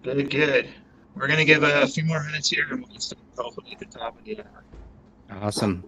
Good, good. We're gonna give a few more minutes here, and we'll start hopefully at the top of the hour. Awesome.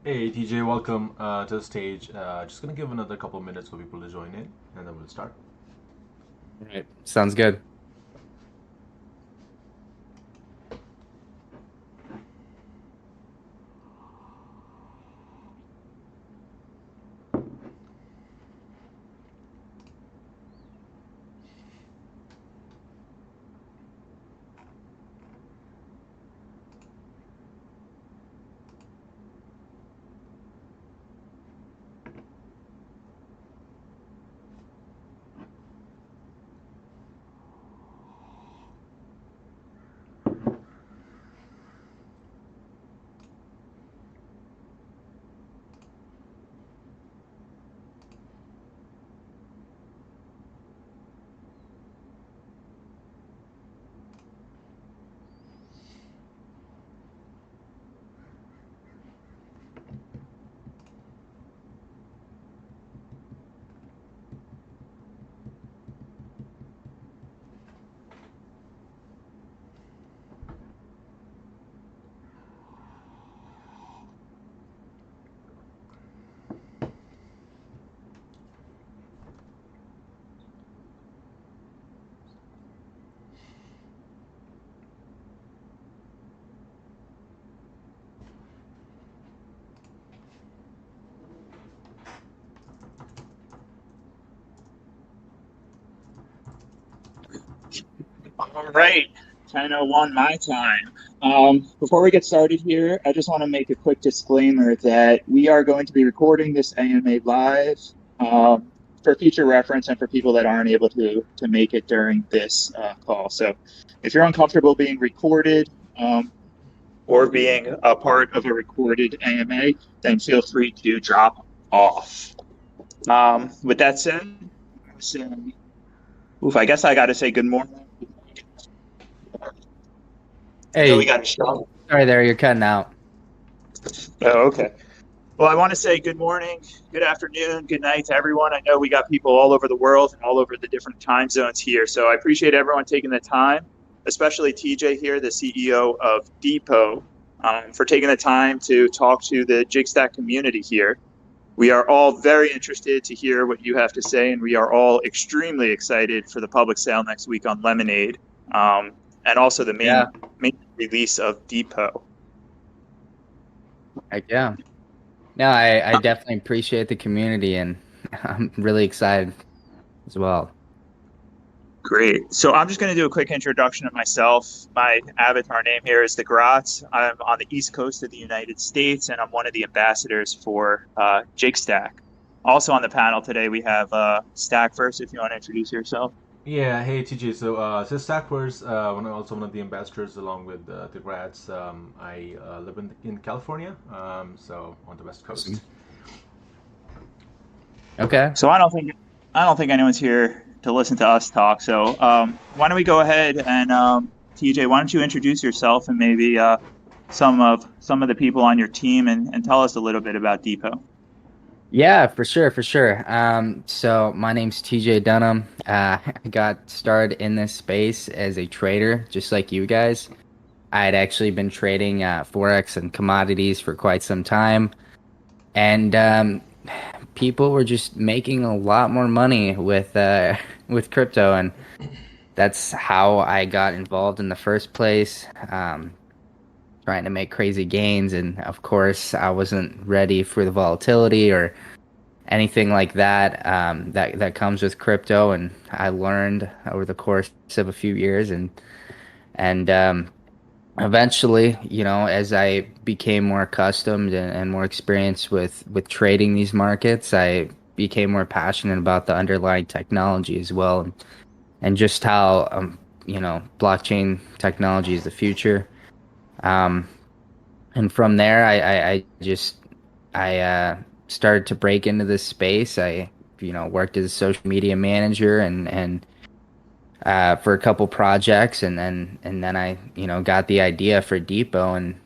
Hey TJ, welcome to the stage. Just gonna give another couple minutes for people to join in, and then we'll start. All right. Sounds good. All right, 10:01 my time. Before we get started here, I just want to make a quick disclaimer that we are going to be recording this AMA live for future reference and for people that aren't able to make it during this call. So if you're uncomfortable being recorded or being a part of a recorded AMA, then feel free to drop off. With that said, I guess I got to say good morning. No, we Hey, got a show. sorry there, you're cutting out. Oh, okay. Well, I want to say good morning, good afternoon, good night to everyone. I know we got people all over the world and all over the different time zones here. So I appreciate everyone taking the time, especially TJ here, the CEO of DePo, for taking the time to talk to the Jigstack community here. We are all very interested to hear what you have to say, and we are all extremely excited for the public sale next week on Lemonade, and also the main release of DePo. Heck yeah. No, I definitely appreciate the community and I'm really excited as well. Great. So I'm just going to do a quick introduction of myself. My avatar name here is the Gratz. I'm on the East Coast of the United States, and I'm one of the ambassadors for Jake Stack. Also on the panel today, we have Stack first, if you want to introduce yourself. Yeah, hey TJ. So Stackers, also one of the ambassadors along with the grads. I live in California, so on the West Coast. Awesome. Okay. So I don't think anyone's here to listen to us talk. So why don't we go ahead and TJ, why don't you introduce yourself and maybe some of the people on your team and tell us a little bit about DePo. Yeah, for sure, for sure. So my name's TJ Dunham. I got started in this space as a trader, just like you guys. I had actually been trading Forex and commodities for quite some time, and people were just making a lot more money with with crypto, and that's how I got involved in the first place. Trying to make crazy gains, and of course, I wasn't ready for the volatility or anything like that that comes with crypto. And I learned over the course of a few years, and eventually, as I became more accustomed and more experienced with trading these markets, I became more passionate about the underlying technology as well, and just how blockchain technology is the future. Um, and from there, I started to break into this space. I worked as a social media manager and for a couple projects, and then I got the idea for DePo, and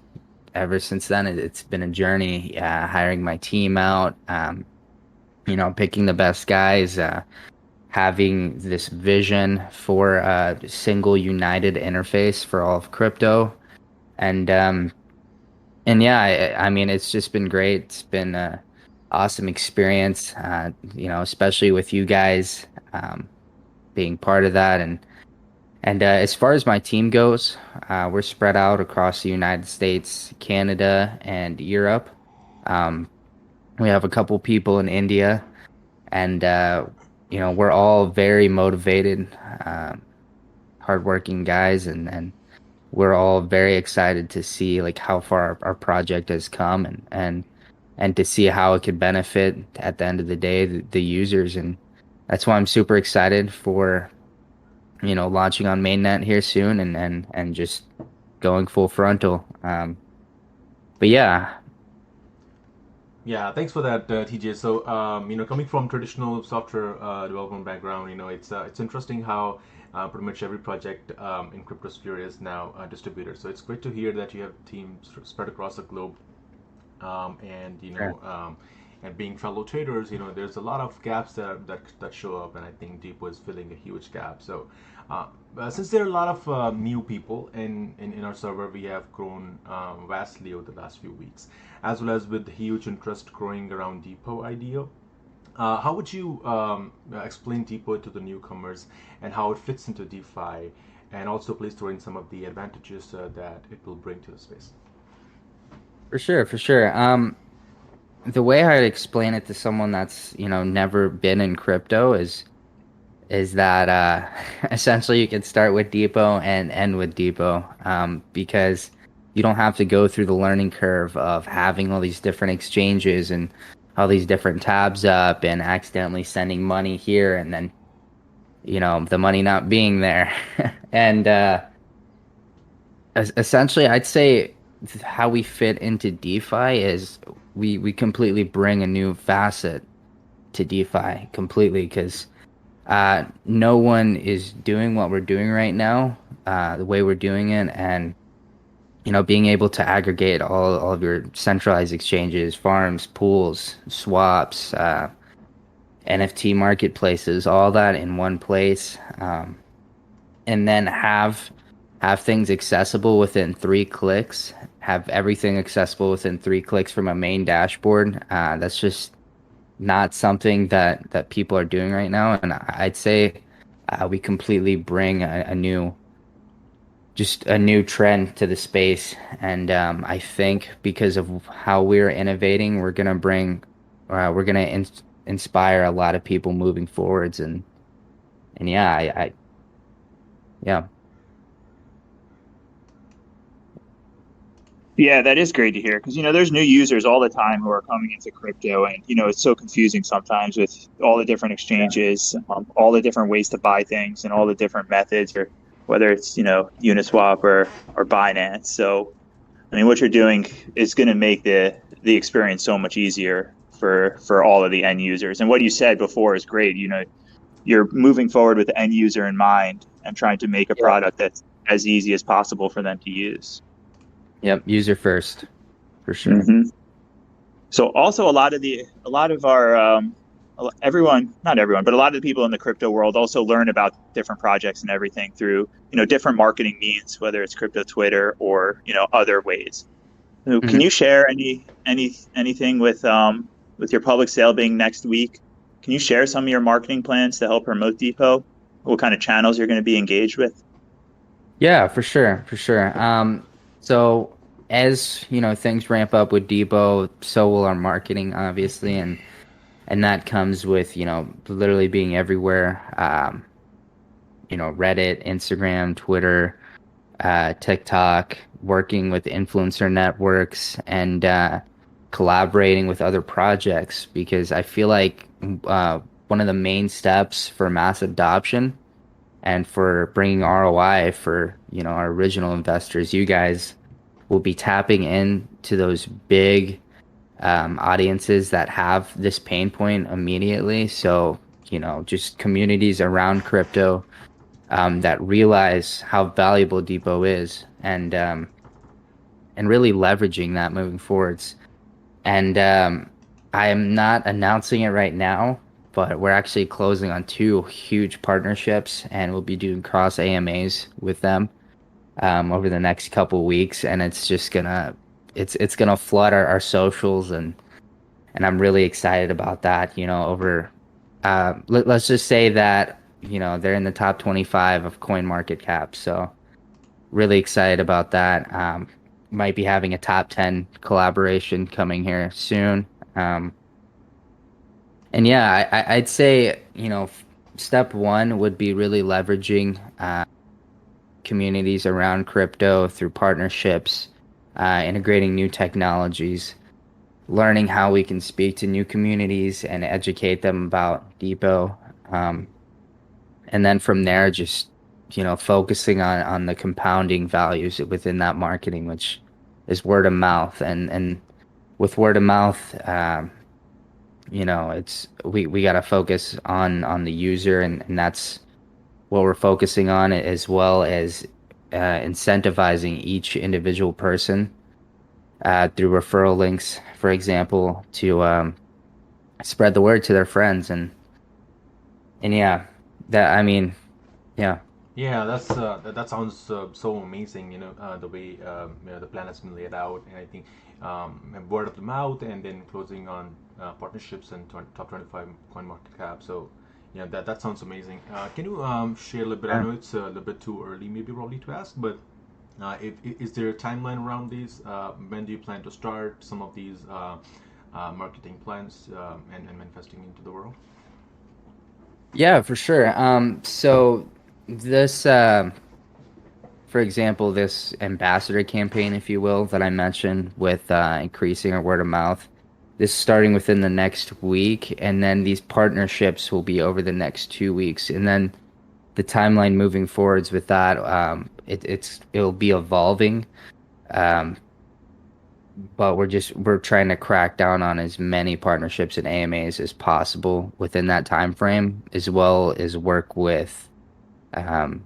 ever since then it's been a journey. Hiring my team out, picking the best guys, having this vision for a single united interface for all of crypto, and yeah, I mean, it's just been great. It's been a awesome experience, especially with you guys being part of that. And as far as my team goes, we're spread out across the United States, Canada, and Europe. Um, we have a couple people in India, and we're all very motivated, hardworking guys, and we're all very excited to see like how far our project has come, and to see how it could benefit at the end of the day the users. And that's why I'm super excited for launching on mainnet here soon, and just going full frontal. But yeah. Yeah, thanks for that, TJ. So, coming from traditional software development background, it's interesting how pretty much every project in cryptosphere is now distributed. So it's great to hear that you have teams spread across the globe, and Sure. and being fellow traders, there's a lot of gaps that show up, and I think DePo is filling a huge gap. So, since there are a lot of new people in our server, we have grown vastly over the last few weeks, as well as with huge interest growing around DePo idea. How would you explain DePo to the newcomers and how it fits into DeFi, and also please throw in some of the advantages that it will bring to the space? For sure, for sure. The way I'd explain it to someone that's never been in crypto is that essentially you can start with DePo and end with DePo, because you don't have to go through the learning curve of having all these different exchanges and all these different tabs up and accidentally sending money here, and then the money not being there. And essentially, I'd say how we fit into DeFi is we completely bring a new facet to DeFi completely, because no one is doing what we're doing right now, the way we're doing it, and being able to aggregate all of your centralized exchanges, farms, pools, swaps, NFT marketplaces, all that in one place, and then have things accessible within 3 clicks, have everything accessible within 3 clicks from a main dashboard. That's just not something that people are doing right now, and I'd say we completely bring just a new trend to the space. And I think because of how we're innovating, we're gonna inspire a lot of people moving forwards. And yeah, Yeah. Yeah, that is great to hear because there's new users all the time who are coming into crypto, and it's so confusing sometimes with all the different exchanges, all the different ways to buy things, and all the different methods, or whether it's Uniswap or Binance. So I mean, what you're doing is going to make the experience so much easier for all of the end users. And what you said before is great. You're moving forward with the end user in mind and trying to make a Yep. product that's as easy as possible for them to use. Yep. User first, for sure. hmm So also a lot of our everyone, not everyone, but a lot of the people in the crypto world also learn about different projects and everything through different marketing means, whether it's crypto Twitter or other ways. So can Mhm. you share anything with your public sale being next week? Can you share some of your marketing plans to help promote DePo? What kind of channels you're going to be engaged with? Yeah, for sure, for sure. So as things ramp up with Depot, so will our marketing, obviously, and that comes with literally being everywhere. Reddit, Instagram, Twitter, TikTok, working with influencer networks, and collaborating with other projects because I feel like one of the main steps for mass adoption and for bringing ROI for our original investors, you guys will be tapping into those big audiences that have this pain point immediately. So just communities around crypto that realize how valuable Depot is, and really leveraging that moving forwards. And I am not announcing it right now, but we're actually closing on two huge partnerships, and we'll be doing cross AMAs with them over the next couple weeks, and it's gonna flood our socials, and I'm really excited about that. Let's just say that they're in the top 25 of coin market cap, so really excited about that. Might be having a top 10 collaboration coming here soon. Um, and yeah, I'd say, step one would be really leveraging communities around crypto through partnerships, integrating new technologies, learning how we can speak to new communities and educate them about Depot. Um, and then from there, just, focusing on the compounding values within that marketing, which is word of mouth. And with word of mouth, it's we got to focus on the user, and that's what we're focusing on, as well as incentivizing each individual person through referral links, for example, to spread the word to their friends. And yeah, that I mean, yeah. Yeah, that sounds so amazing. The way the plan has been laid out, and I think word of the mouth, and then closing on partnerships and top 25 coin market cap. So, yeah, that sounds amazing. Can you share a little bit? I know it's a little bit too early, maybe probably to ask, but is there a timeline around these? When do you plan to start some of these marketing plans and manifesting into the world? Yeah, for sure. So this, for example, this ambassador campaign, if you will, that I mentioned with increasing our word of mouth, this starting within the next week, and then these partnerships will be over the next 2 weeks, and then the timeline moving forwards with that, it'll be evolving. Um, but we're trying to crack down on as many partnerships and AMAs as possible within that time frame, as well as work with um,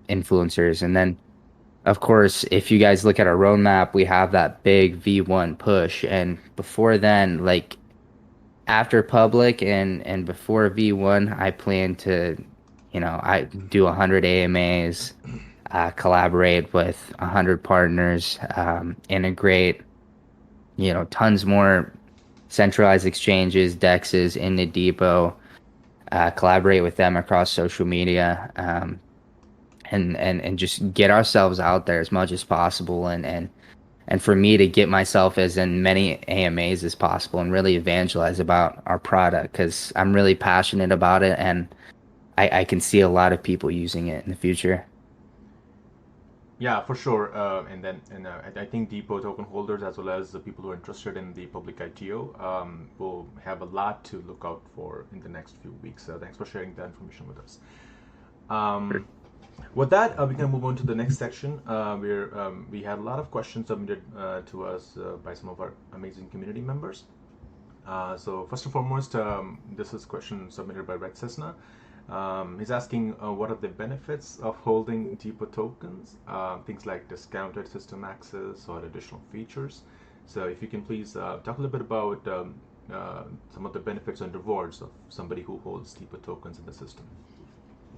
influencers. And then, of course, if you guys look at our roadmap, we have that big V1 push. And before then, like after public and before V1, I plan to, I do 100 AMAs, collaborate with 100 partners, integrate tons more centralized exchanges, DEXs in the depot, collaborate with them across social media, and just get ourselves out there as much as possible, and for me to get myself as in many AMAs as possible and really evangelize about our product because I'm really passionate about it, and I can see a lot of people using it in the future. Yeah, for sure. I think DePo token holders, as well as the people who are interested in the public ITO, will have a lot to look out for in the next few weeks. Thanks for sharing that information with us. Um, with that, we can move on to the next section. We had a lot of questions submitted to us by some of our amazing community members. So first and foremost, this is a question submitted by Red Cessna. He's asking what are the benefits of holding DePo tokens, things like discounted system access or additional features. So if you can please talk a little bit about some of the benefits and rewards of somebody who holds DePo tokens in the system.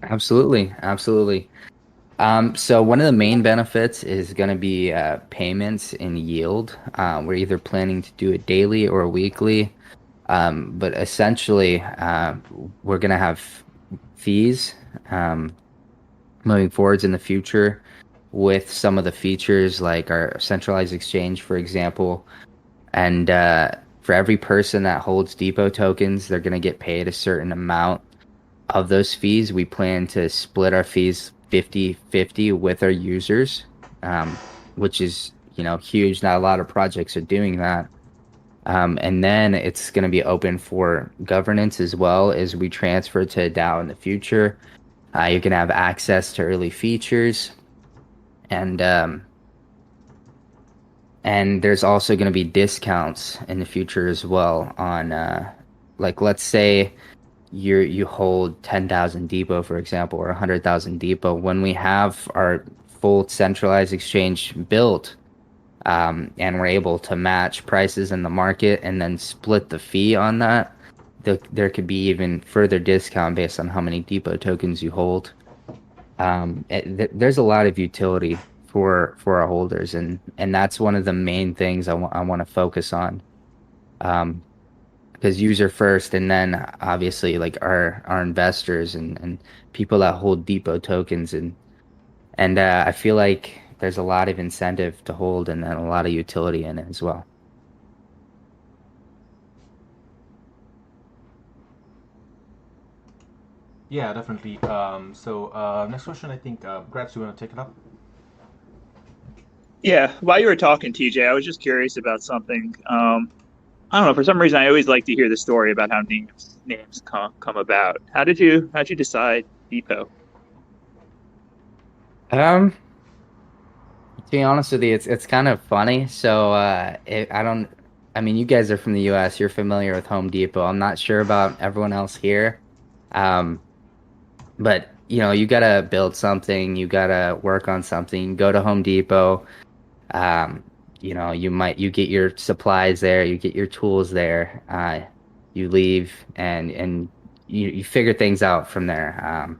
Absolutely, absolutely. So one of the main benefits is going to be payments and yield. We're either planning to do it daily or weekly, but essentially, we're going to have fees moving forwards in the future with some of the features like our centralized exchange, for example. And for every person that holds DePo tokens, they're going to get paid a certain amount of those fees. We plan to split our fees 50-50 with our users, which is, huge. Not a lot of projects are doing that. And then it's going to be open for governance as well as we transfer to a DAO in the future. You can have access to early features, and there's also going to be discounts in the future as well on like let's say you hold 10,000 DePo, for example, or 100,000 DePo. When we have our full centralized exchange built, and we're able to match prices in the market and then split the fee on that, there could be even further discount based on how many DePo tokens you hold. There's a lot of utility for our holders, and that's one of the main things I want to focus on. Um, because user first, and then obviously like our investors and people that hold DePo tokens, and I feel like there's a lot of incentive to hold and then a lot of utility in it as well. Yeah, definitely. Next question, I think, Gratz, you want to take it up? Yeah, while you were talking, TJ, I was just curious about something. I don't know. For some reason, I always like to hear the story about how names come about. How'd you decide Depot? Um, to be honest with you, it's kind of funny. So I mean, you guys are from the US, you're familiar with Home Depot. I'm not sure about everyone else here. Um, but you gotta build something, you gotta work on something, go to Home Depot. Um, you get your supplies there, you get your tools there, you leave and you figure things out from there.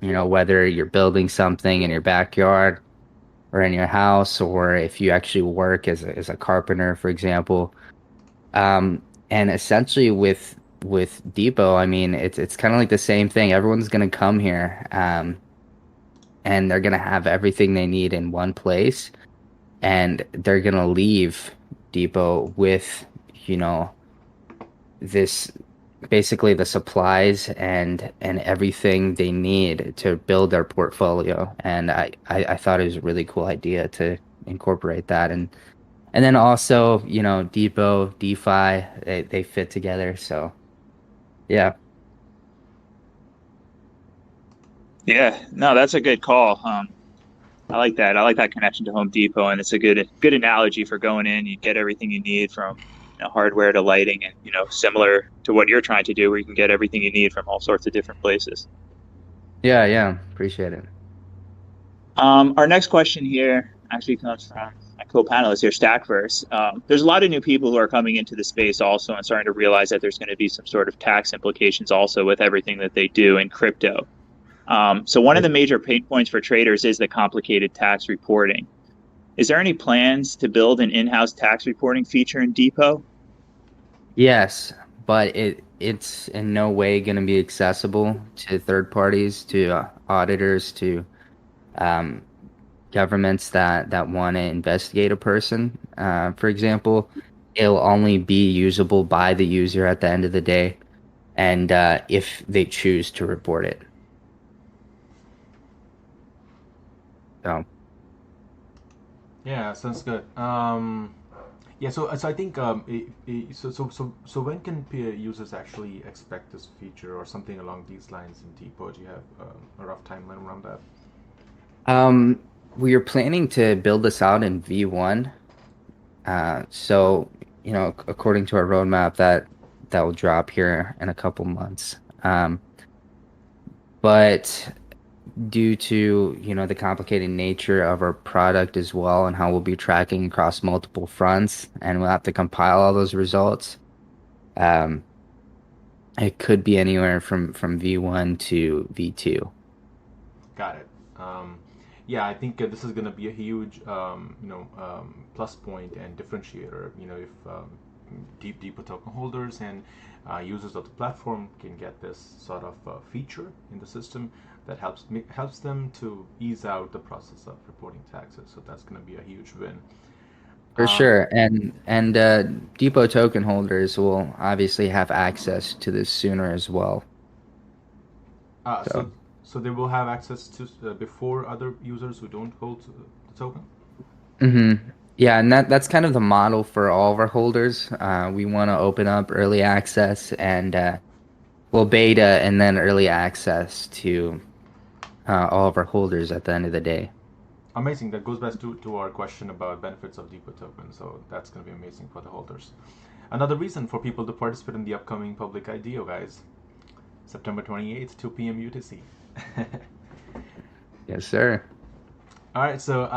Whether you're building something in your backyard or in your house, or if you actually work as a carpenter, for example. And essentially with Depot, I mean, it's kind of like the same thing. Everyone's gonna come here, and they're gonna have everything they need in one place, and they're gonna leave Depot with, you know, this basically the supplies and everything they need to build their portfolio. And I thought it was a really cool idea to incorporate that. And then also, Depot, DeFi, they fit together. So yeah. Yeah, no, that's a good call. I like that. I like that connection to Home Depot, and it's a good analogy for going in. You get everything you need from hardware to lighting, and similar to what you're trying to do, where you can get everything you need from all sorts of different places. Yeah, yeah. Appreciate it. Our next question here actually comes from my co-panelist here, Stackverse. There's a lot of new people who are coming into the space also and starting to realize that there's going to be some sort of tax implications also with everything that they do in crypto. So one of the major pain points for traders is the complicated tax reporting. Is there any plans to build an in-house tax reporting feature in Depot? Yes, but it's in no way going to be accessible to third parties, to auditors, to um, governments that want to investigate a person. For example, it'll only be usable by the user at the end of the day, and if they choose to report it. So Yeah, sounds good. Yeah, so I think so when can peer users actually expect this feature or something along these lines in DePo? Do you have a rough timeline around that? We are planning to build this out in V1. So, according to our roadmap, that will drop here in a couple months. But due to, the complicated nature of our product as well and how we'll be tracking across multiple fronts, and we'll have to compile all those results, um, it could be anywhere from V1 to V2. Got it. Yeah, I think this is going to be a huge, plus point and differentiator. If DePo token holders and users of the platform can get this sort of feature in the system that helps them to ease out the process of reporting taxes. So that's going to be a huge win. For Um, sure. And Depot token holders will obviously have access to this sooner as well. uh, So, so so they will have access to before other users who don't hold the token. hmm yeah, and that's kind of the model for all of our holders. We want to open up early access and well, beta and then early access to all of our holders at the end of the day. Amazing. That goes back to our question about benefits of DePo token. So that's going to be amazing for the holders. Another reason for people to participate in the upcoming public IDO, guys. September 28th, 2 p.m. UTC. Yes, sir. All right, so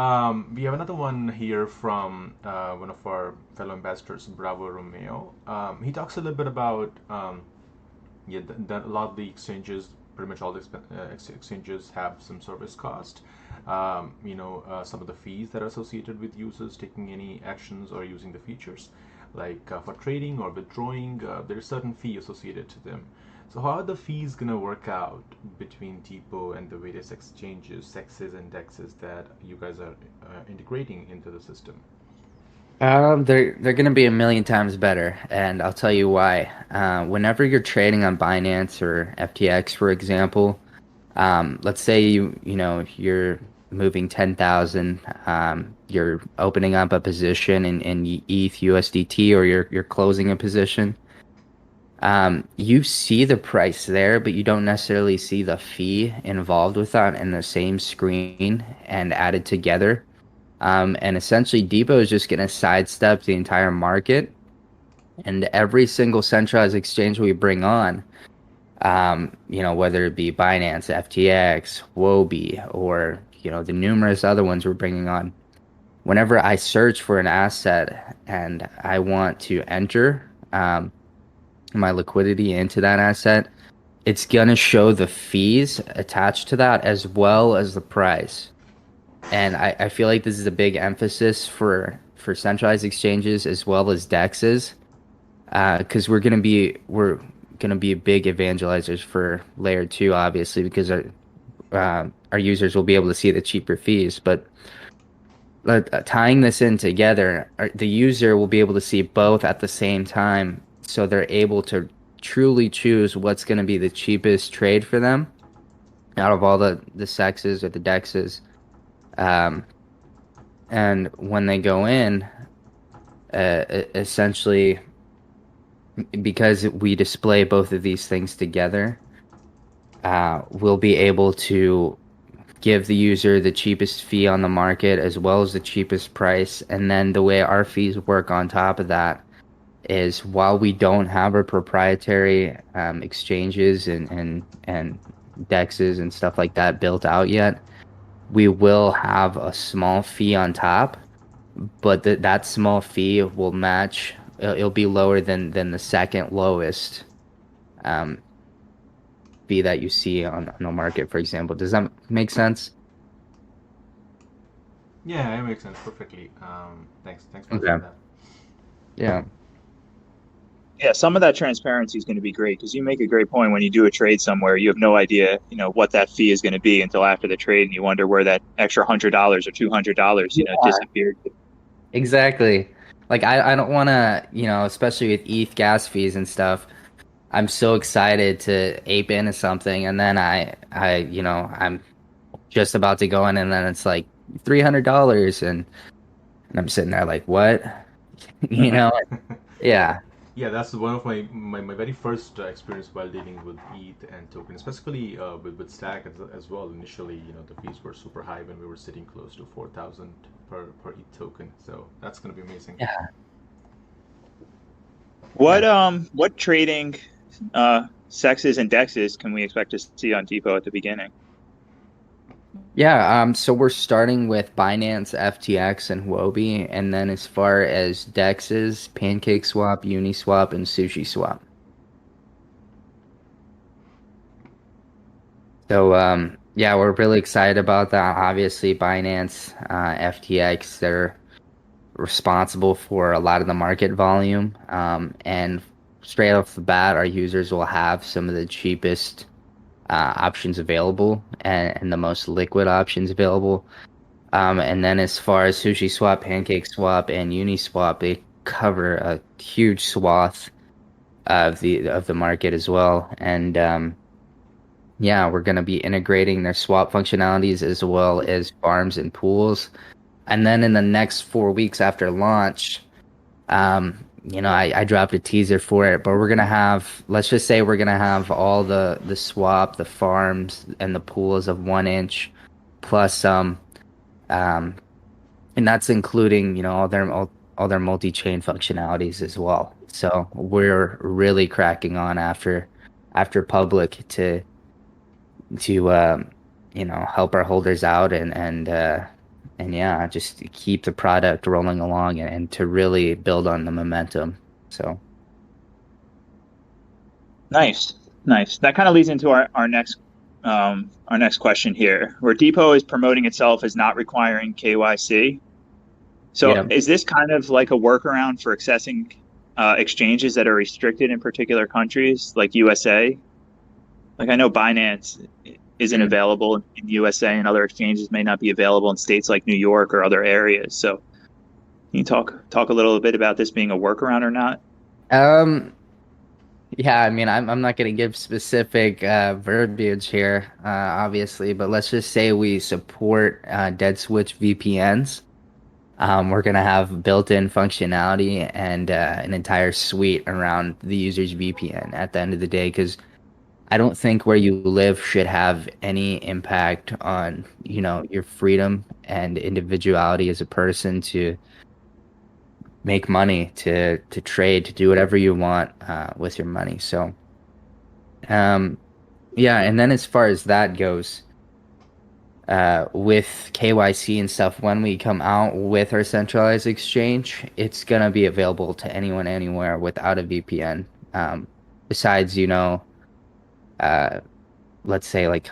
we have another one here from one of our fellow ambassadors, Bravo Romeo. He talks a little bit about yeah, that a lot of the exchanges, pretty much all the exchanges have some service cost. Some of the fees that are associated with users taking any actions or using the features, like for trading or withdrawing, there's certain fee associated to them. So how are the fees gonna work out between DePo and the various exchanges, sexes and dexes that you guys are integrating into the system? They're gonna be a million times better, and I'll tell you why. Whenever you're trading on Binance or FTX, for example, let's say you're moving 10,000, you're opening up a position in ETH USDT, or you're closing a position. You see the price there, but you don't necessarily see the fee involved with that in the same screen and added together. And essentially, Depot is just going to sidestep the entire market, and every single centralized exchange we bring on, whether it be Binance, FTX, Wobi, or the numerous other ones we're bringing on. Whenever I search for an asset and I want to enter my liquidity into that asset, it's gonna show the fees attached to that as well as the price. And I feel like this is a big emphasis for centralized exchanges as well as DEXs, because we're gonna be big evangelizers for layer two, obviously, because our users will be able to see the cheaper fees. But tying this in together, the user will be able to see both at the same time, so they're able to truly choose what's going to be the cheapest trade for them out of all the sexes or the dexes. Um, and when they go in, essentially, because we display both of these things together, we'll be able to give the user the cheapest fee on the market as well as the cheapest price. And then the way our fees work on top of that is, while we don't have our proprietary exchanges and dexes and stuff like that built out yet, we will have a small fee on top, but that small fee will match. It'll be lower than the second lowest um, fee that you see on the market, for example. Does that make sense? Yeah, it makes sense perfectly. Thanks for Okay. answering that. Yeah. Yeah, some of that transparency is going to be great because you make a great point. When you do a trade somewhere, you have no idea, what that fee is going to be until after the trade, and you wonder where that extra $100 or $200, disappeared. Exactly. Like I don't want to, especially with ETH gas fees and stuff. I'm so excited to ape into something, and then I'm just about to go in, and then it's like $300, and And I'm sitting there like, what? You Uh-huh. know? Yeah. Yeah, that's one of my very first experience while dealing with ETH and token, especially with Stack as well. Initially, the fees were super high when we were sitting close to 4,000 per ETH token. So that's going to be amazing. Yeah. What Yeah. what trading sexes and dexes can we expect to see on Depot at the beginning? Yeah, so we're starting with Binance, FTX, and Huobi, and then as far as DEXs, PancakeSwap, Uniswap, and SushiSwap. So yeah, we're really excited about that. Obviously, Binance, FTX, they're responsible for a lot of the market volume. And straight off the bat, our users will have some of the cheapest options available and the most liquid options available. And then as far as SushiSwap, PancakeSwap, and Uniswap, they cover a huge swath of the market as well. And yeah, we're going to be integrating their swap functionalities as well as farms and pools. And then in the next 4 weeks after launch, I dropped a teaser for it, but we're gonna have, let's just say we're gonna have all the swap, the farms, and the pools of 1 inch, plus some, um, and that's including, all their multi-chain functionalities as well. So we're really cracking on after public to help our holders out and yeah, just keep the product rolling along and to really build on the momentum. So Nice, nice. That kind of leads into our next question here, where Depot is promoting itself as not requiring KYC. So yeah. is this kind of like a workaround for accessing exchanges that are restricted in particular countries like USA? Like I know Binance isn't Mm. available in USA and other exchanges may not be available in states like New York or other areas. So can you talk a little bit about this being a workaround or not? Um, yeah, I mean, I'm not gonna give specific verbiage here, obviously, but let's just say we support dead switch VPNs. We're gonna have built-in functionality and an entire suite around the user's VPN at the end of the day, because I don't think where you live should have any impact on, your freedom and individuality as a person to make money, to trade, to do whatever you want with your money. So, um, yeah, and then as far as that goes, with KYC and stuff, when we come out with our centralized exchange, it's gonna be available to anyone anywhere without a VPN. Besides, uh, let's say like,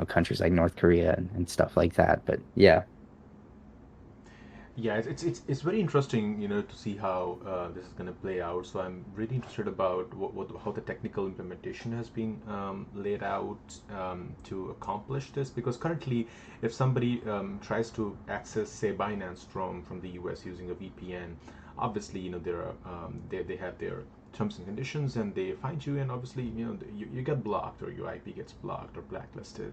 countries like North Korea and stuff like that. But yeah. Yeah, it's very interesting, to see how this is going to play out. So I'm really interested about how the technical implementation has been laid out to accomplish this. Because currently, if somebody tries to access, say, Binance from the US using a VPN, obviously, there are they have their terms and conditions, and they find you, and obviously, you get blocked or your IP gets blocked or blacklisted.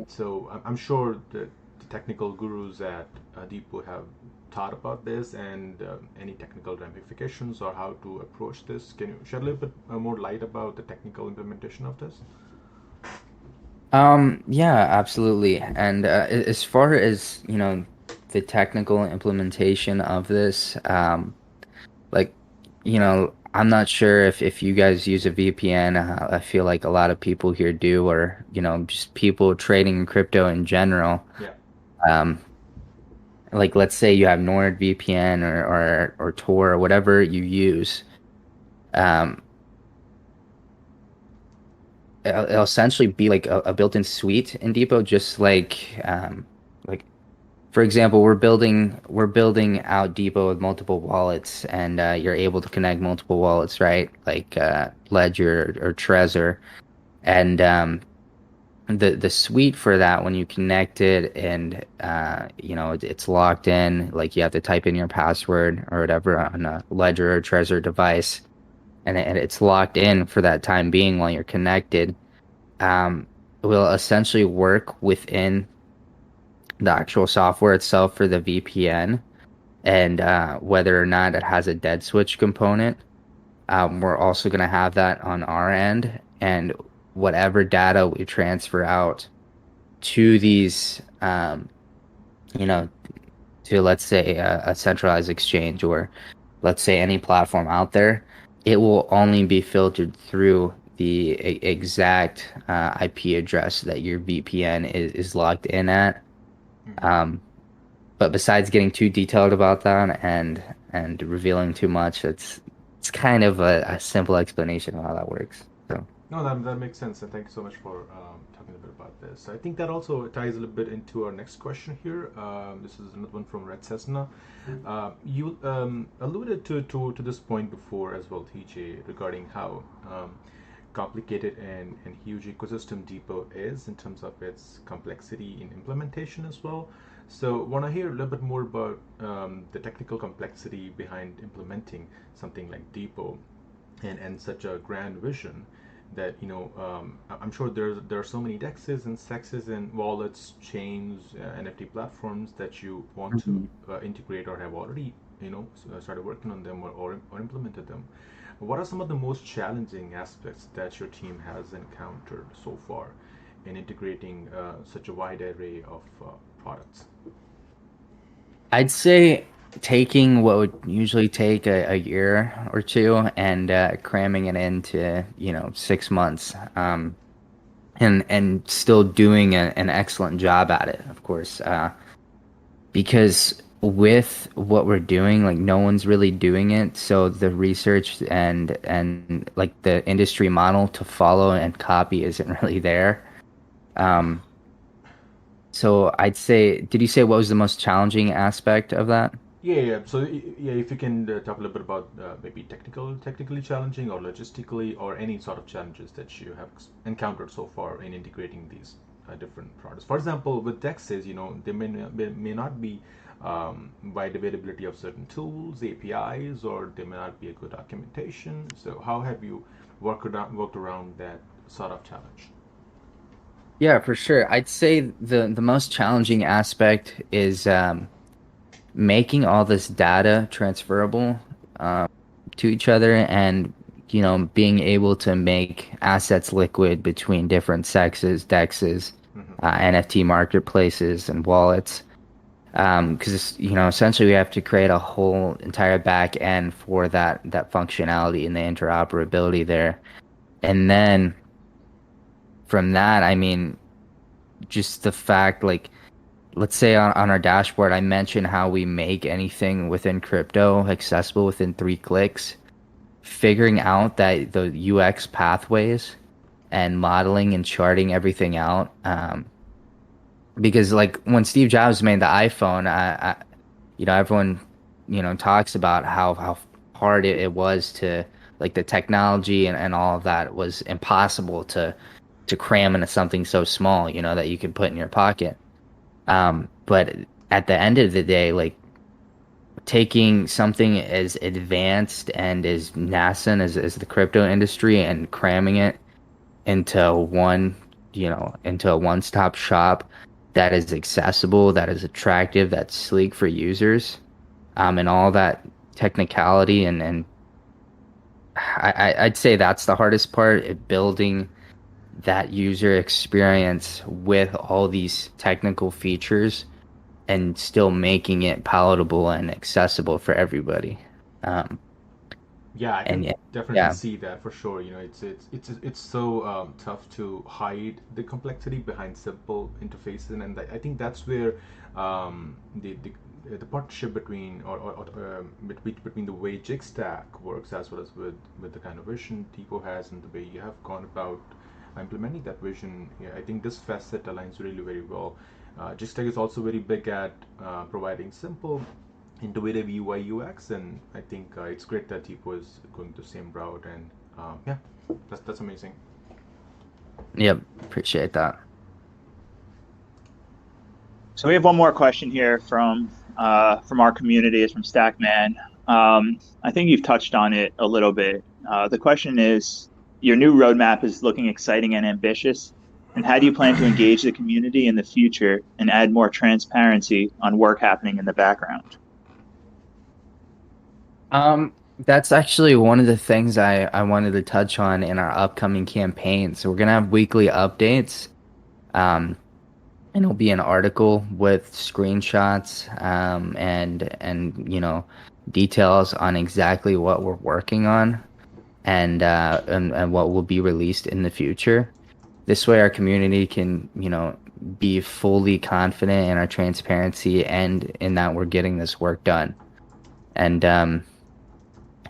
So I'm sure that the technical gurus at Deepu have thought about this and any technical ramifications or how to approach this. Can you shed a little bit more light about the technical implementation of this? Yeah, absolutely. And as far as, the technical implementation of this, like, I'm not sure if you guys use a VPN. I feel like a lot of people here do, or, just people trading in crypto in general. Yeah. Um, like let's say you have NordVPN or Tor or whatever you use. Um, it'll essentially be like a built-in suite in Depot, just like for example, we're building out Depot with multiple wallets, and you're able to connect multiple wallets, right? Like Ledger or Trezor, and the suite for that when you connect it and it's locked in, like you have to type in your password or whatever on a Ledger or Trezor device, and it's locked in for that time being while you're connected. um, will essentially work within the actual software itself for the VPN. and whether or not it has a dead switch component. We're also going to have that on our end, and whatever data we transfer out to these, you know, to let's say a centralized exchange or let's say any platform out there, it will only be filtered through the exact IP address that your VPN is logged in at. Mhm. Um, but besides getting too detailed about that and revealing too much, it's kind of a simple explanation of how that works. So No, that makes sense, and thank you so much for talking a bit about this. I think that also ties a little bit into our next question here. This is another one from Red Cessna. You alluded to this point before as well, TJ, regarding how complicated and huge ecosystem DePo is in terms of its complexity in implementation as well. So, want to hear a little bit more about the technical complexity behind implementing something like DePo and such a grand vision that I'm sure there are so many dexes and sexes and wallets, chains, NFT platforms that you want to Mhm. integrate or have already started working on them or implemented them. What are some of the most challenging aspects that your team has encountered so far in integrating such a wide array of products? I'd say taking what would usually take a year or two and cramming it into, 6 months, and still doing an excellent job at it, of course, because with what we're doing, like no one's really doing it, so the research and like the industry model to follow and copy isn't really there. Um, so I'd say, did you say what was the most challenging aspect of that? Yeah, yeah. So, yeah, if you can talk a little bit about maybe technically challenging or logistically or any sort of challenges that you have encountered so far in integrating these different products. For example, with DEXs, there may not be wide availability of certain tools, APIs, or there may not be a good documentation. So, how have you worked around that sort of challenge? Yeah, for sure. I'd say the most challenging aspect is making all this data transferable um, to each other and being able to make assets liquid between different sexes, dexes, Hmm. NFT marketplaces, and wallets. Because essentially we have to create a whole entire back end for that functionality and the interoperability there. And then from that, I mean, just the fact like let's say on our dashboard, I mentioned how we make anything within crypto accessible within 3 clicks. Figuring out that the UX pathways and modeling and charting everything out. Because like when Steve Jobs made the iPhone, everyone, talks about how hard it was to like the technology and all of that was impossible to cram into something so small, that you can put in your pocket. But at the end of the day, like taking something as advanced and as nascent as the crypto industry and cramming it into into a one-stop shop that is accessible, that is attractive, that's sleek for users, and all that technicality and I'd say that's the hardest part, building that user experience with all these technical features and still making it palatable and accessible for everybody. Um, Yeah, I and can yeah, definitely yeah, see that for sure. It's so tough to hide the complexity behind simple interfaces, and I think that's where the partnership between between the way Jigstack works as well as with the kind of vision Tipo has and the way you have gone about implementing that vision. Yeah, I think this facet aligns really very well. Jigstack is also very big at providing simple intuitive UI UX, and I think it's great that Tipo is going the same route. And yeah, that's amazing. yep, appreciate that. So we have one more question here from our community. It's from Stackman. I think you've touched on it a little bit. The question is, your new roadmap is looking exciting and ambitious. And how do you plan to engage the community in the future and add more transparency on work happening in the background? That's actually one of the things I wanted to touch on in our upcoming campaign. So we're gonna have weekly updates. Um, and it'll be an article with screenshots and details on exactly what we're working on and what will be released in the future. This way our community can, be fully confident in our transparency and in that we're getting this work done. And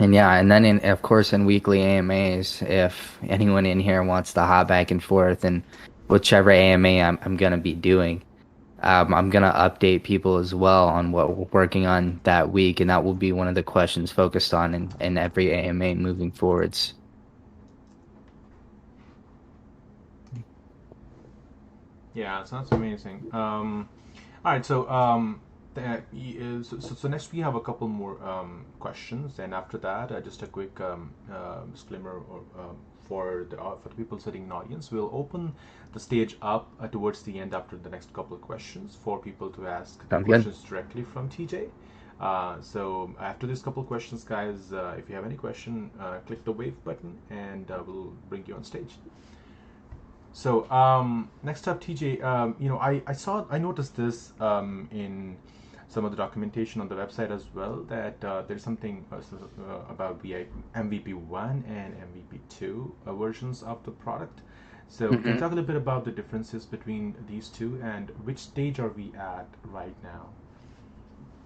and yeah, and then of course in weekly AMAs, if anyone in here wants to hop back and forth and whichever AMA I'm gonna be doing, I'm gonna update people as well on what we're working on that week, and that will be one of the questions focused on in every AMA moving forwards. Yeah, sounds amazing. All right, so next we have a couple more questions, and after that, just a quick disclaimer for the people sitting in the audience. We'll open the stage up towards the end after the next couple of questions for people to ask the Sounds good. questions directly from TJ. So after this couple of questions, guys, if you have any question, click the wave button, and we'll bring you on stage. So next up, TJ, I noticed this in some of the documentation on the website as well that there's something about MVP1 and MVP2 versions of the product. So can you Hmm. talk a little bit about the differences between these two and which stage are we at right now?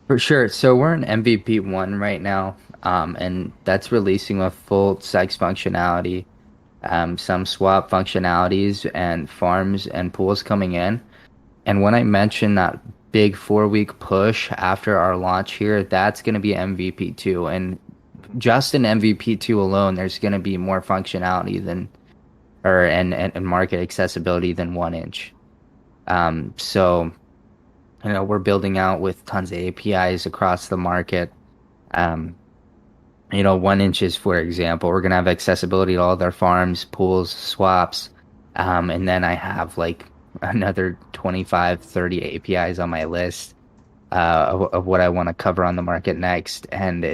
For sure. So we're in MVP one right now, and that's releasing with full sex functionality, some swap functionalities, and farms and pools coming in. And when I mentioned that big 4 week push after our launch here, that's going to be MVP2. And Mhm. just in MVP2 alone, there's going to be more functionality than, or and market accessibility than 1 inch. So, we're building out with tons of APIs across the market. Um, 1 inches, for example, we're going to have accessibility to all their farms, pools, swaps. And then I have like another 25, 30 APIs on my list of what I want to cover on the market next, and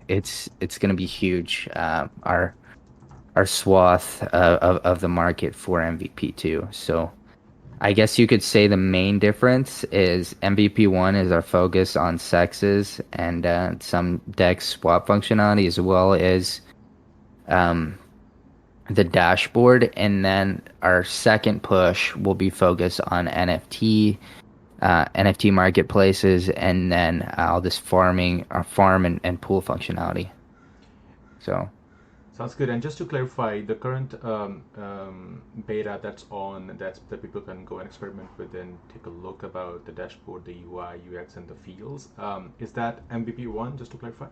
it's going to be huge. Our swath of the market for MVP two. So I guess you could say the main difference is MVP one is our focus on sexes and some DEX swap functionality as well as um, the dashboard, and then our second push will be focused on NFT marketplaces, and then all this farming, our farm and pool functionality. So, Sounds good. And just to clarify, the current beta that's on that people can go and experiment with and take a look about the dashboard, the UI, UX, and the fields. Is that MVP one? Just to clarify.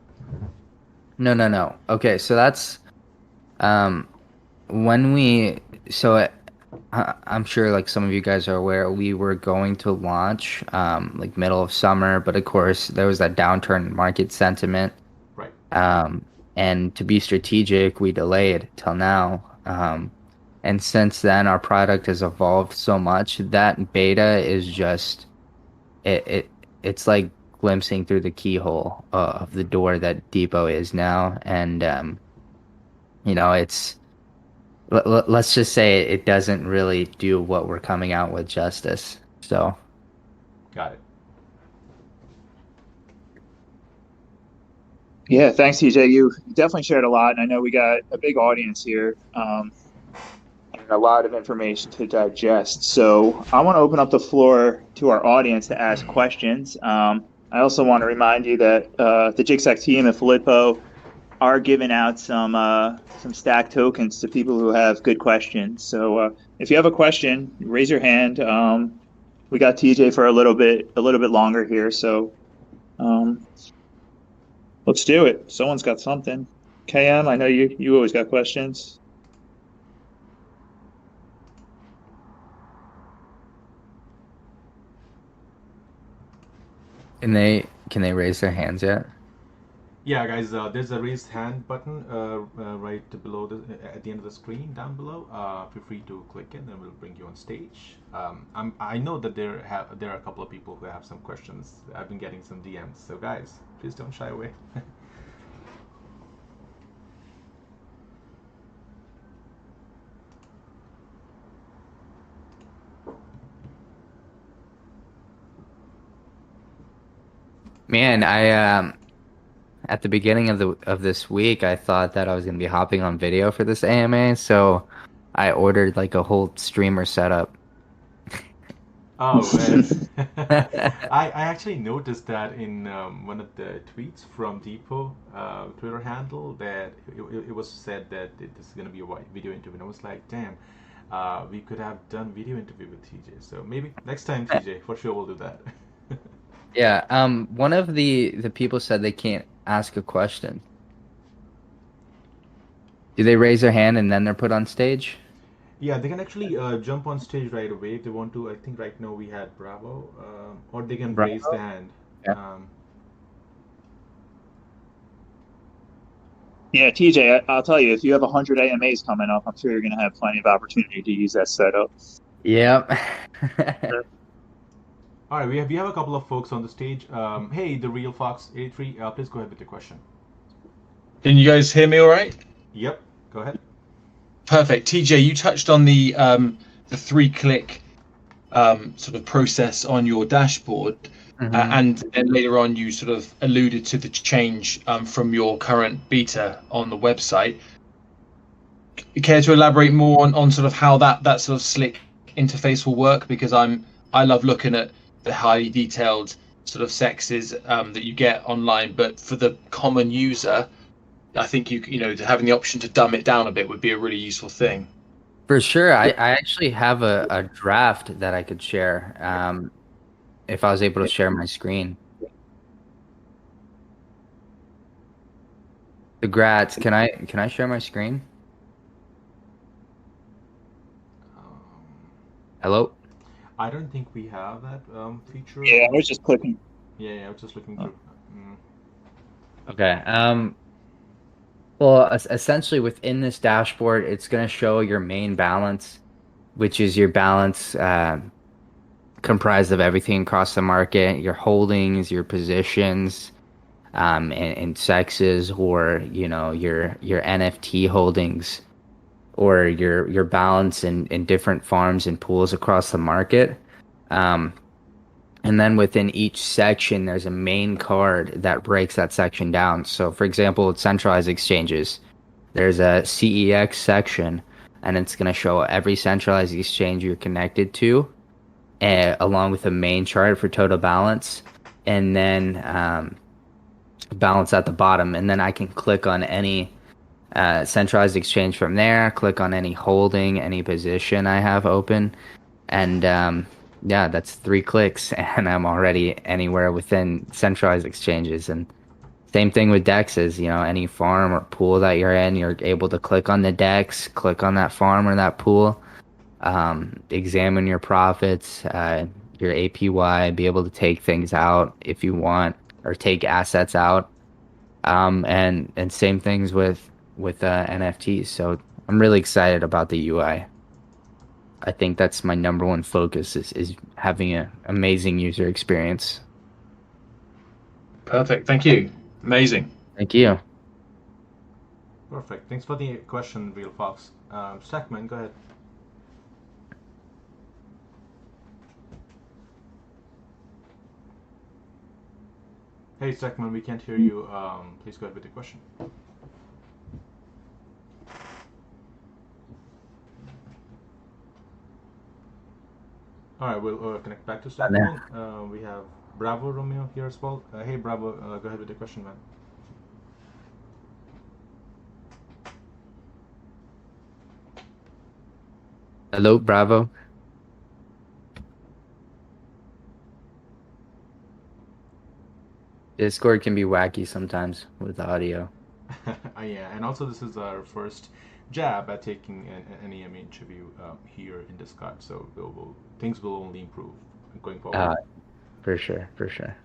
no, no, no. Okay, so that's um when we so I'm sure like some of you guys are aware we were going to launch like middle of summer, but of course there was that downturn in market sentiment. Right. Um, and to be strategic, we delayed till now. And since then, our product has evolved so much that beta is just it's like glimpsing through the keyhole of the door that DePo is now. And it's let's just say it doesn't really do what we're coming out with justice. So. Got it. Yeah, thanks, TJ. You definitely shared a lot, and I know we got a big audience here, and a lot of information to digest. So I want to open up the floor to our audience to ask questions. I also want to remind you that the Jigsaw team at Filippo are giving out some stack tokens to people who have good questions. So if you have a question, raise your hand. We got TJ for a little bit longer here, so um, let's do it. Someone's got something. KM, I know you always got questions. Can they raise their hands yet? Yeah, guys. There's a raised hand button right below at the end of the screen down below. Feel free to click it, and we'll bring you on stage. I know that there are a couple of people who have some questions. I've been getting some DMs, so guys, please don't shy away. Man, I at the beginning of this week, I thought that I was gonna be hopping on video for this AMA, so I ordered like a whole streamer setup. Oh man, I actually noticed that in one of the tweets from DePo Twitter handle that it was said that this is going to be a video interview, and I was like, damn, we could have done video interview with TJ. So maybe next time, TJ, for sure we'll do that. Yeah, one of the people said they can't ask a question. Do they raise their hand and then they're put on stage? Yeah, they can actually jump on stage right away if they want to. I think right now we had Bravo, or they can raise the Bravo? hand. Yeah. Yeah, TJ, I'll tell you, if you have 100 AMAs coming up, I'm sure you're going to have plenty of opportunity to use that setup. Yep. All right, we have a couple of folks on the stage. Hey, the real Fox 83, please go ahead with your question. Can you guys hear me all right? Yep, go ahead. Perfect. TJ, you touched on the 3-click sort of process on your dashboard, hmm and then later on you sort of alluded to the change from your current beta on the website. Care to elaborate more on sort of how that sort of slick interface will work? Because I love looking at the highly detailed sort of sexes that you get online, but for the common user, I think you know having the option to dumb it down a bit would be a really useful thing. For sure. I actually have a draft that I could share, if I was able to share my screen. Congrats. Can I share my screen? Um, Hello? I don't think we have that feature Yeah, I on. was just clicking. Yeah, I was just looking through. Mm. Okay. Well, essentially within this dashboard, it's going to show your main balance, which is your balance comprised of everything across the market, your holdings, your positions, and sexes, or your NFT holdings, or your balance in different farms and pools across the market. Um, and then within each section, there's a main card that breaks that section down. So, for example, with centralized exchanges, there's a CEX section, and it's going to show every centralized exchange you're connected to, along with a main chart for total balance, and then balance at the bottom. And then I can click on any centralized exchange from there, click on any holding, any position I have open, and yeah, that's 3 clicks, and I'm already anywhere within centralized exchanges. And same thing with DEXs, any farm or pool that you're in, you're able to click on the DEX, click on that farm or that pool, examine your profits, your APY, be able to take things out if you want, or take assets out. And same things with NFTs. So I'm really excited about the UI. I think that's my number one focus is having an amazing user experience. Perfect. Thank you. Amazing. Thank you. Perfect. Thanks for the question, Real Fox. Stackman, go ahead. Hey, Stackman, we can't hear you. Please go ahead with your question. All right, we'll connect back to Done there. Stackman. We have Bravo Romeo here as well. Hey, Bravo, go ahead with your question, man. Hello, Bravo. Discord can be wacky sometimes with audio. Yeah, and also this is our first jab at taking an EMA interview here in Discord, so things will only improve going forward. Uh, for sure, for sure.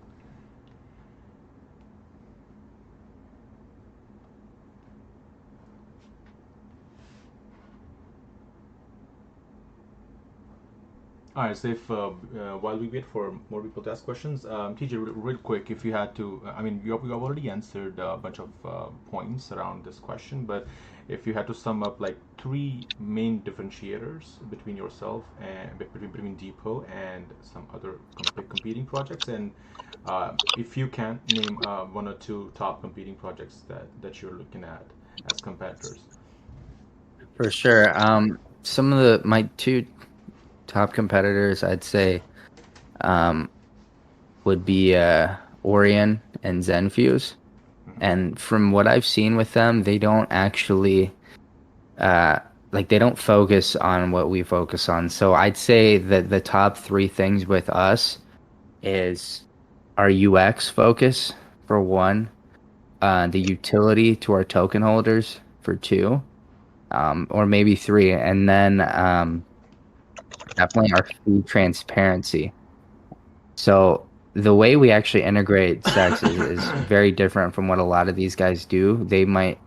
All right, so if while we wait for more people to ask questions, TJ, real quick, if you had to, I mean, you have already answered a bunch of points around this question, but if you had to sum up like three main differentiators between yourself and between DePo and some other competing projects, and if you can name one or two top competing projects that you're looking at as competitors. For sure. Some of my two top competitors, I'd say, um, would be Orion and Zenfuse. And from what I've seen with them, they don't actually uh like they don't focus on what we focus on. So I'd say that the top three things with us is our UX focus for one, the utility to our token holders for two, or maybe three, and then definitely our fee transparency. So the way we actually integrate Sex is very different from what a lot of these guys do. They might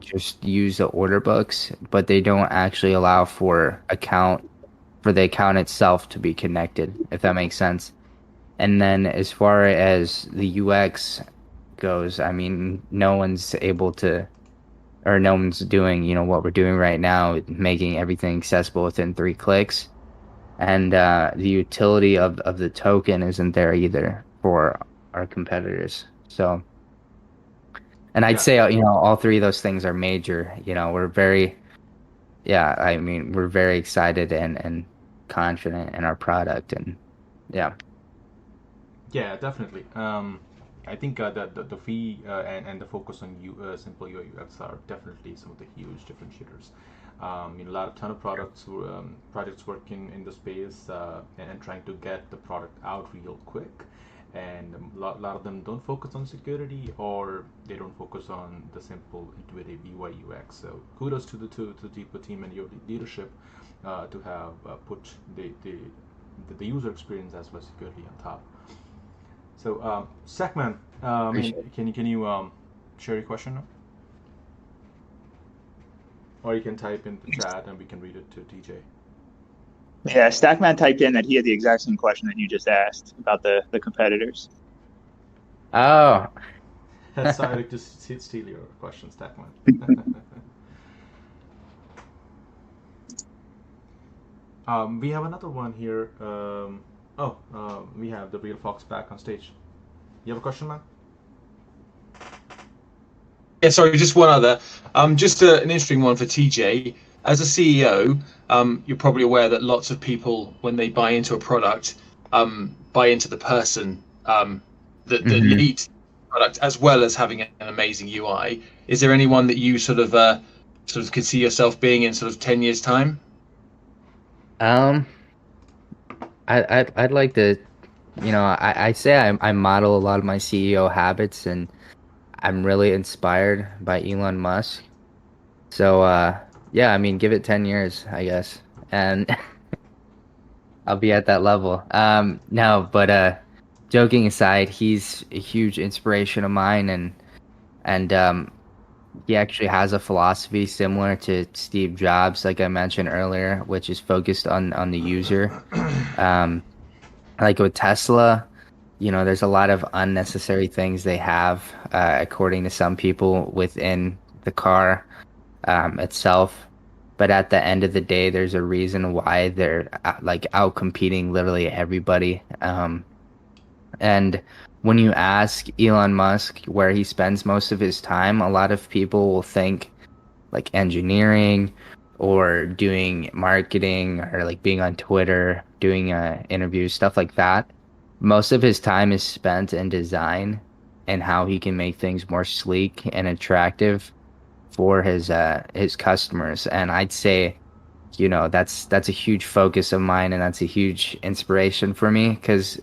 just use the order books, but they don't actually allow for the account itself to be connected, if that makes sense. And then as far as the UX goes, I mean, no one's able to, or no one's doing, what we're doing right now, making everything accessible within 3 clicks. And the utility of the token isn't there either for our competitors. So, and I'd Yeah. say, all three of those things are major. We're very, yeah, I mean, we're very excited and confident in our product. And yeah. Yeah, definitely. I think that the fee and the focus on simple UI UX are definitely some of the huge differentiators. A lot of ton of projects working in the space and trying to get the product out real quick, and lot of them don't focus on security, or they don't focus on the simple intuitive UI UX. So kudos to the DePo team and your leadership to have put the user experience as well as security on top. So, Sackman, can you share your question now? Or you can type in the chat and we can read it to TJ. Yeah, Stackman typed in that he had the exact same question that you just asked about the competitors. Oh, Sorry to steal your question, Stackman. We have another one here. We have the real Fox back on stage. You have a question, man? Yeah, sorry, just one other. Just an interesting one for TJ. As a CEO, you're probably aware that lots of people, when they buy into a product, buy into the person that leads the product, as well as having an amazing UI. Is there anyone that you sort of could see yourself being in sort of 10 years' time? I'd like to, I say I model a lot of my CEO habits, and I'm really inspired by Elon Musk. So yeah, I mean, give it 10 years, I guess, and I'll be at that level. No, but joking aside, he's a huge inspiration of mine, and he actually has a philosophy similar to Steve Jobs, like I mentioned earlier, which is focused on the user. Um, like with Tesla, there's a lot of unnecessary things they have, according to some people, within the car itself. But at the end of the day, there's a reason why they're like out competing literally everybody. And when you ask Elon Musk where he spends most of his time, a lot of people will think like engineering or doing marketing or like being on Twitter, doing interviews, stuff like that. Most of his time is spent in design and how he can make things more sleek and attractive for his customers. And I'd say, that's a huge focus of mine, and that's a huge inspiration for me because,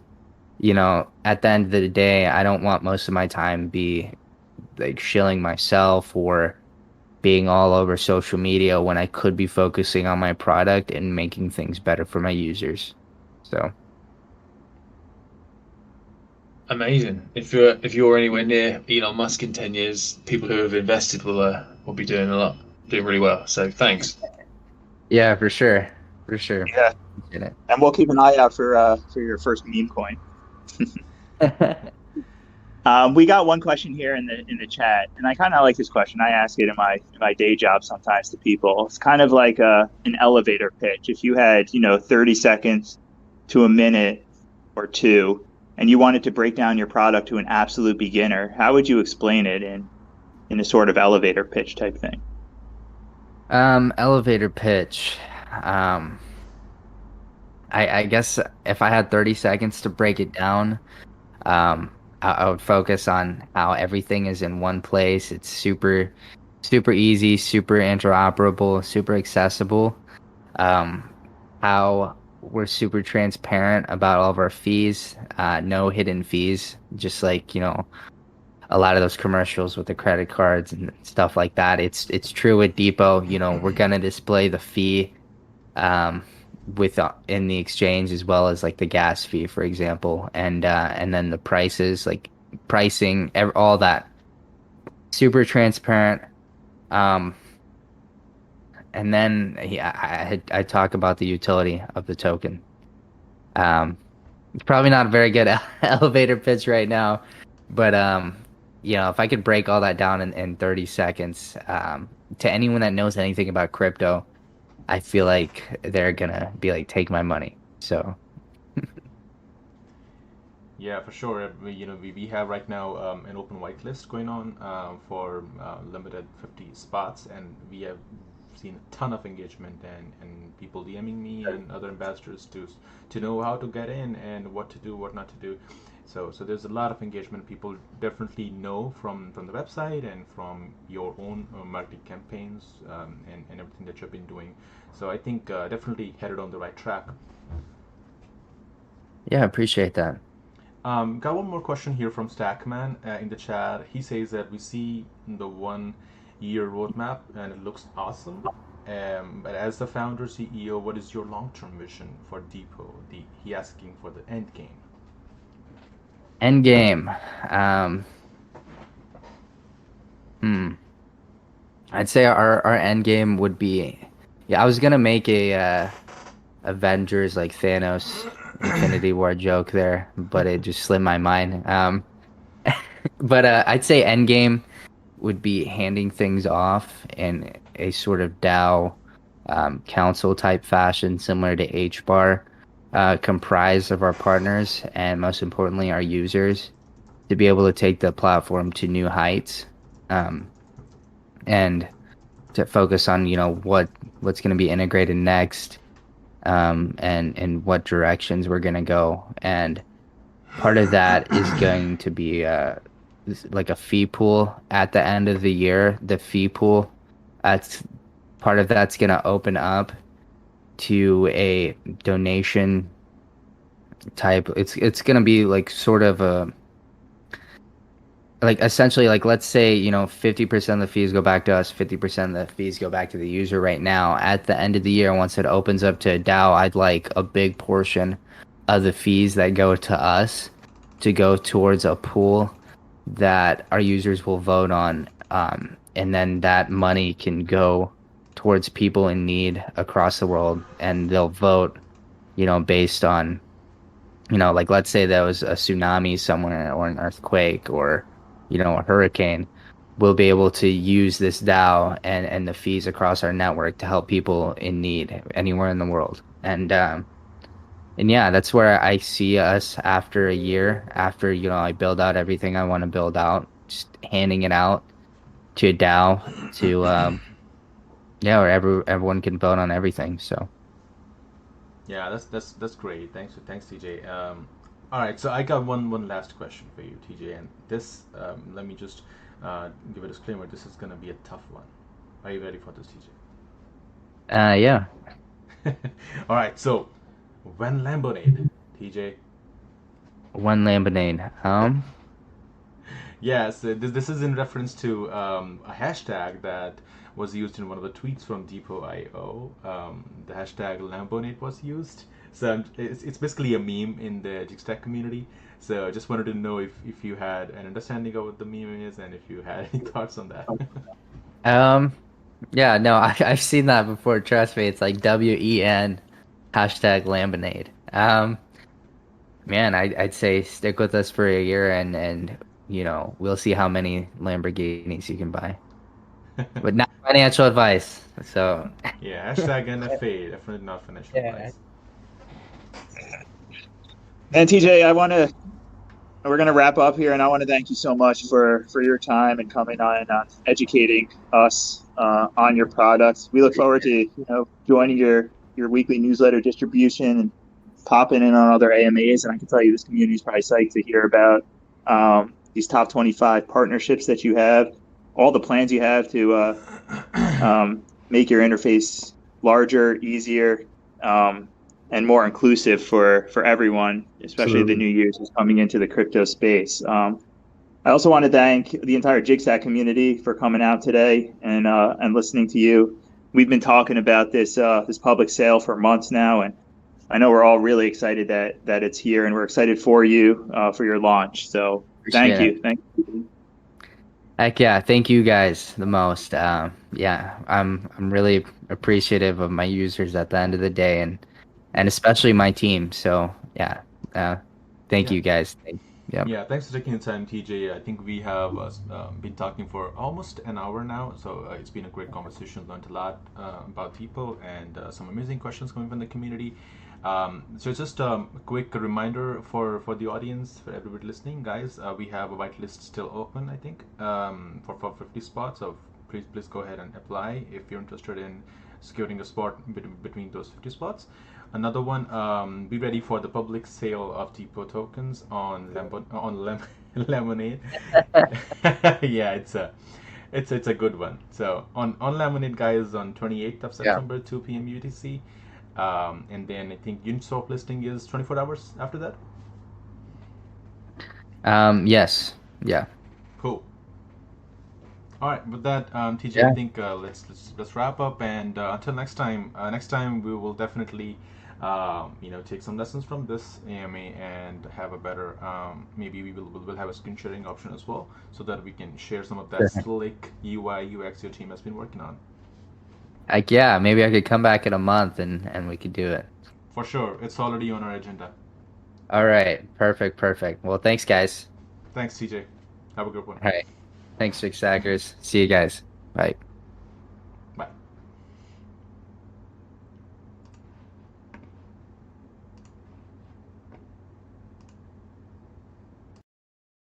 at the end of the day, I don't want most of my time be like shilling myself or being all over social media when I could be focusing on my product and making things better for my users. So Amazing. If you're anywhere near Elon Musk in 10 years, people who have invested will be doing really well. So thanks. yeah, for sure. For sure. Yeah, Appreciate and we'll keep an eye out for your first meme coin. it. We got one question here in the chat, and I kind of like this question. I ask it in my day job sometimes to people. It's kind of like an elevator pitch. If you had 30 seconds to a minute or two, and you wanted to break down your product to an absolute beginner, how would you explain it in a sort of elevator pitch type thing? Elevator pitch. Um, I guess if I had 30 seconds to break it down, I would focus on how everything is in one place. It's super easy, super interoperable, super accessible. Um, how we're super transparent about all of our fees, no hidden fees, just like, a lot of those commercials with the credit cards and stuff like that. It's true with DePo. We're gonna display the fee um, with in the exchange as well as like the gas fee, for example, and then the prices, like pricing, all that, super transparent. Um, and then I talk about the utility of the token. Um, it's probably not a very good elevator pitch right now, but if I could break all that down in 30 seconds, to anyone that knows anything about crypto, I feel like they're gonna be like, take my money. So Yeah, for sure. We have right now an open whitelist going on for limited 50 spots, and we have seen a ton of engagement and people DMing me and other ambassadors to know how to get in and what to do, what not to do. So there's a lot of engagement. People definitely know from the website and from your own marketing campaigns and everything that you've been doing. So I think definitely headed on the right track. yeah, I appreciate that. Got one more question here from Stackman in the chat. He says that we see the 1 year roadmap and it looks awesome. But as the founder CEO, what is your long-term vision for DePo? He asking for the end game. End game. Um, I'd say our end game would be, yeah, I was gonna make a Avengers like Thanos Infinity War joke there, but it just slipped my mind. But I'd say end game would be handing things off in a sort of DAO council type fashion, similar to HBAR, comprised of our partners and most importantly our users, to be able to take the platform to new heights, and to focus on what's going to be integrated next, and what directions we're going to go. And part of that is going to be like a fee pool at the end of the year. The fee pool, that's part of that's going to open up to a donation type. It's going to be like sort of a, like essentially, like, let's say 50% of the fees go back to us, 50% of the fees go back to the user. Right now at the end of the year, once it opens up to a DAO, I'd like a big portion of the fees that go to us to go towards a pool that our users will vote on, and then that money can go towards people in need across the world, and they'll vote based on, like, let's say there was a tsunami somewhere or an earthquake or a hurricane. We'll be able to use this DAO and the fees across our network to help people in need anywhere in the world. And yeah, that's where I see us after a year, after I build out everything I want to build out, just handing it out to a DAO to yeah, where everyone can vote on everything. So Yeah, that's great. Thanks, TJ. All right, so I got one last question for you, TJ, and this let me just give a disclaimer. This is gonna be a tough one. Are you ready for this, yeah. TJ? All right, so when Lamborghini, TJ? One lemonade. Yes, this is in reference to a hashtag that was used in one of the tweets from DePo.io. The hashtag Lamborghini was used. So it's basically a meme in the Jigstack community. So I just wanted to know if you had an understanding of what the meme is and if you had any thoughts on that. Yeah, no, I've seen that before. Trust me, it's like WEN Hashtag Lambanade. Man, I'd say stick with us for a year and we'll see how many Lamborghinis you can buy. But not financial advice. So Yeah, hashtag NFA, definitely not financial yeah. advice. And TJ, we're going to wrap up here, and I want to thank you so much for your time and coming on and educating us on your products. We look forward to joining your weekly newsletter distribution and popping in on other AMAs. And I can tell you, this community is probably psyched to hear about these top 25 partnerships that you have, all the plans you have to make your interface larger, easier, and more inclusive for everyone, especially the new users coming into the crypto space. I also want to thank the entire Jigsaw community for coming out today and listening to you. We've been talking about this public sale for months now, and I know we're all really excited that it's here, and we're excited for you for your launch. So thank you. Heck yeah, thank you guys the most. Yeah, I'm really appreciative of my users at the end of the day, and especially my team. So yeah, thank you guys. Yeah, thanks for taking the time, TJ. I think we have been talking for almost an hour now, so it's been a great conversation. Learned a lot about people and some amazing questions coming from the community. So just a quick reminder for the audience, for everybody listening, guys. We have a whitelist still open, I think, for 50 spots. So please go ahead and apply if you're interested in securing a spot between those 50 spots. Another one, be ready for the public sale of DePo tokens on Lemonade. Yeah, it's a good one. So on Lemonade, guys, on 28th of September, 2 p.m. UTC. And then I think Uniswap listing is 24 hours after that. Yes. Yeah. Cool. All right, with that, TJ, I think let's wrap up, and until next time we will definitely take some lessons from this AMA and have a better maybe we'll have a screen sharing option as well, so that we can share some of that slick UI UX your team has been working on. Heck yeah, maybe I could come back in a month and we could do it. For sure, it's already on our agenda. All right, perfect. Well, thanks guys. Thanks, TJ. Have a good one. All right. Thanks, Six Stackers. See you guys. Bye.